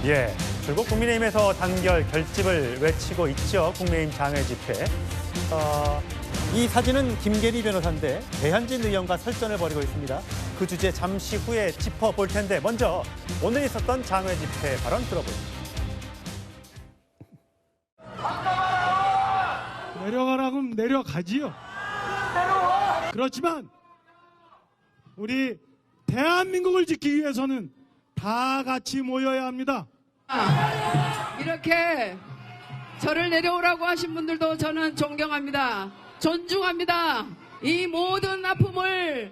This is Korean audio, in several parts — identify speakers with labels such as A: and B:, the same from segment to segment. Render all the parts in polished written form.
A: 예, 결국 국민의힘에서 단결 결집을 외치고 있죠. 국민의힘 장외 집회. 이 사진은 김계리 변호사인데 배현진 의원과 설전을 벌이고 있습니다. 그 주제 잠시 후에 짚어볼 텐데 먼저 오늘 있었던 장외 집회 발언 들어보시죠.
B: 내려가라고 하면 내려가지요. 그렇지만 우리 대한민국을 지키기 위해서는 다 같이 모여야 합니다.
C: 이렇게 저를 내려오라고 하신 분들도 저는 존경합니다. 존중합니다. 이 모든 아픔을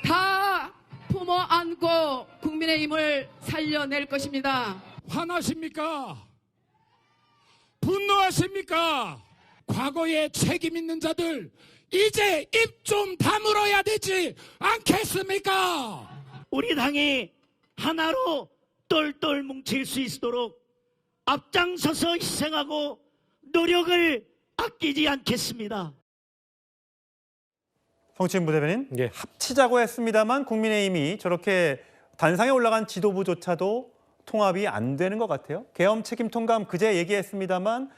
C: 다 품어 안고 국민의힘을 살려낼 것입니다.
D: 화나십니까? 분노하십니까? 과거에 책임 있는 자들 이제 입 좀 다물어야 되지 않겠습니까?
E: 우리 당이 하나로 똘똘 뭉칠 수 있도록 앞장서서 희생하고 노력을 아끼지 않겠습니다.
A: 성추인 부대변인, 합치자고 했습니다만 국민의힘이 저렇게 단상에 올라간 지도부조차도 통합이 안 되는 것 같아요. 계엄 책임 통감 그제 얘기했습니다만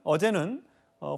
A: 어제는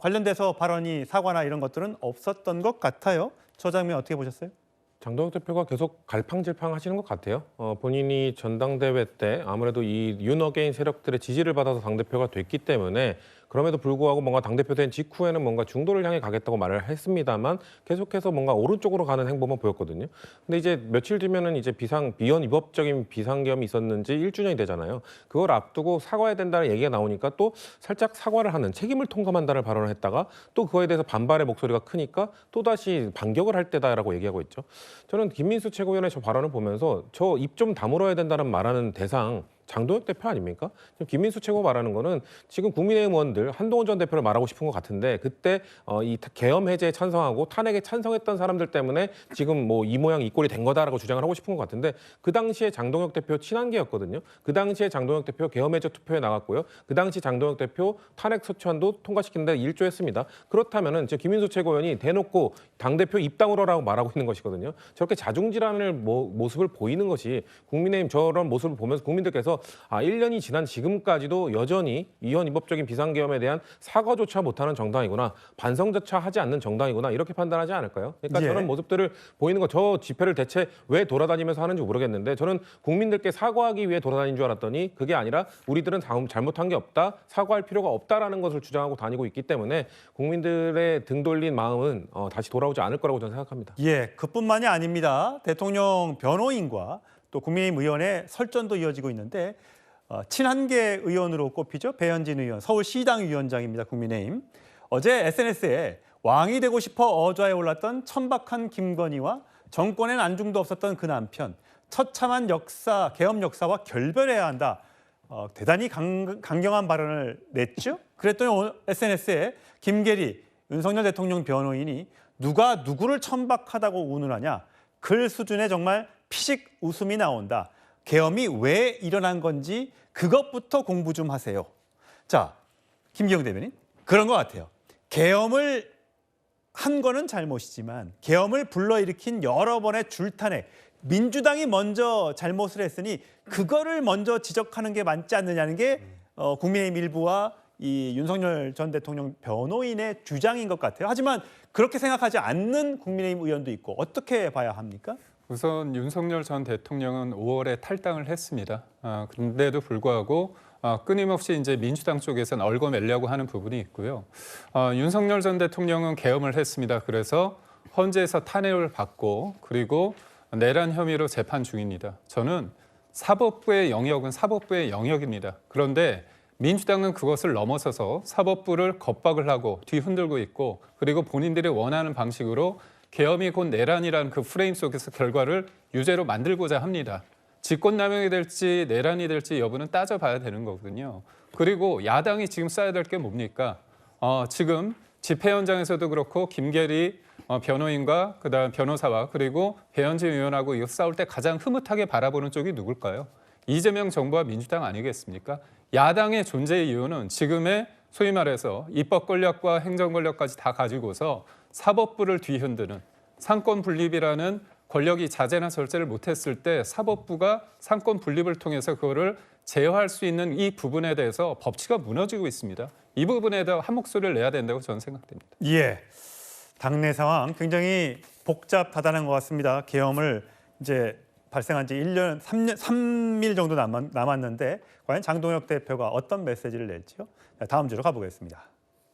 A: 관련돼서 발언이 사과나 이런 것들은 없었던 것 같아요. 저 장면 어떻게 보셨어요?
F: 장동혁 대표가 계속 갈팡질팡 하시는 것 같아요. 본인이 전당대회 때 아무래도 이 윤어게인 세력들의 지지를 받아서 당대표가 됐기 때문에 그럼에도 불구하고 뭔가 당대표 된 직후에는 뭔가 중도를 향해 가겠다고 말을 했습니다만 계속해서 뭔가 오른쪽으로 가는 행보만 보였거든요. 근데 이제 며칠 뒤면은 이제 비헌위법적인 비상계엄이 있었는지 1주년이 되잖아요. 그걸 앞두고 사과해야 된다는 얘기가 나오니까 또 살짝 사과를 하는 책임을 통감한다는 발언을 했다가 또 그거에 대해서 반발의 목소리가 크니까 또다시 반격을 할 때다라고 얘기하고 있죠. 저는 김민수 최고위원의 저 발언을 보면서 저 입 좀 다물어야 된다는 말하는 대상 장동혁 대표 아닙니까? 김민수 최고 말하는 거는 지금 국민의힘 의원들 한동훈 전 대표를 말하고 싶은 것 같은데 그때 이 계엄 해제에 찬성하고 탄핵에 찬성했던 사람들 때문에 지금 뭐 이 모양 이 꼴이 된 거다라고 주장을 하고 싶은 것 같은데 그 당시에 장동혁 대표 친한계였거든요. 그 당시에 장동혁 대표 계엄 해제 투표에 나갔고요. 그 당시 장동혁 대표 탄핵 소추안도 통과시키는데 일조했습니다. 그렇다면은 지금 김민수 최고위원이 대놓고 당대표 입당으로라고 말하고 있는 것이거든요. 저렇게 자중질환을 모습을 보이는 것이 국민의힘 저런 모습을 보면서 국민들께서 1년이 지난 지금까지도 여전히 위헌위법적인 비상계엄에 대한 사과조차 못하는 정당이구나. 반성조차 하지 않는 정당이구나. 이렇게 판단하지 않을까요? 그러니까 저런 모습들을 보이는 거 저 집회를 대체 왜 돌아다니면서 하는지 모르겠는데 저는 국민들께 사과하기 위해 돌아다닌 줄 알았더니 그게 아니라 우리들은 잘못한 게 없다. 사과할 필요가 없다라는 것을 주장하고 다니고 있기 때문에 국민들의 등 돌린 마음은 다시 돌아오지 않을 거라고 저는 생각합니다.
A: 예, 그뿐만이 아닙니다. 대통령 변호인과 또 국민의힘 의원의 설전도 이어지고 있는데 친한계 의원으로 꼽히죠. 배현진 의원, 서울시당 위원장입니다. 국민의힘. 어제 SNS에 왕이 되고 싶어 어좌에 올랐던 천박한 김건희와 정권엔 안중도 없었던 그 남편, 처참한 계엄 역사와 결별해야 한다. 대단히 강경한 발언을 냈죠. 그랬더니 오늘 SNS에 김계리, 윤석열 대통령 변호인이 누가 누구를 천박하다고 운운하냐. 글 수준의 정말 피식 웃음이 나온다. 계엄이 왜 일어난 건지 그것부터 공부 좀 하세요. 자, 김기영 대변인, 그런 것 같아요. 계엄을 한 거는 잘못이지만 계엄을 불러일으킨 여러 번의 줄탄핵, 민주당이 먼저 잘못을 했으니 그거를 먼저 지적하는 게 맞지 않느냐는 게 국민의힘 일부와 이 윤석열 전 대통령 변호인의 주장인 것 같아요. 하지만 그렇게 생각하지 않는 국민의힘 의원도 있고 어떻게 봐야 합니까?
G: 우선 윤석열 전 대통령은 5월에 탈당을 했습니다. 그런데도 불구하고 끊임없이 이제 민주당 쪽에서는 얽어매려고 하는 부분이 있고요. 윤석열 전 대통령은 계엄을 했습니다. 그래서 헌재에서 탄핵을 받고 그리고 내란 혐의로 재판 중입니다. 저는 사법부의 영역은 사법부의 영역입니다. 그런데 민주당은 그것을 넘어서서 사법부를 겁박을 하고 뒤흔들고 있고 그리고 본인들이 원하는 방식으로 계엄이 곧 내란이라는 그 프레임 속에서 결과를 유죄로 만들고자 합니다. 직권남용이 될지 내란이 될지 여부는 따져봐야 되는 거거든요. 그리고 야당이 지금 써야 될 게 뭡니까? 지금 집회 현장에서도 그렇고 김계리 변호인과 그다음 변호사와 그리고 배현진 의원하고 이거 싸울 때 가장 흐뭇하게 바라보는 쪽이 누굴까요? 이재명 정부와 민주당 아니겠습니까? 야당의 존재의 이유는 지금의 소위 말해서 입법 권력과 행정 권력까지 다 가지고서 사법부를 뒤흔드는 상권 분립이라는 권력이 자제나 절제를 못했을 때 사법부가 상권 분립을 통해서 그거를 제어할 수 있는 이 부분에 대해서 법치가 무너지고 있습니다. 이 부분에 대해 한 목소리를 내야 된다고 저는 생각됩니다.
A: 예, 당내 상황 굉장히 복잡하다는 것 같습니다. 계엄을 이제 발생한 지 1년 3일 정도 남았는데 과연 장동혁 대표가 어떤 메시지를 낼지요? 다음 주로 가보겠습니다.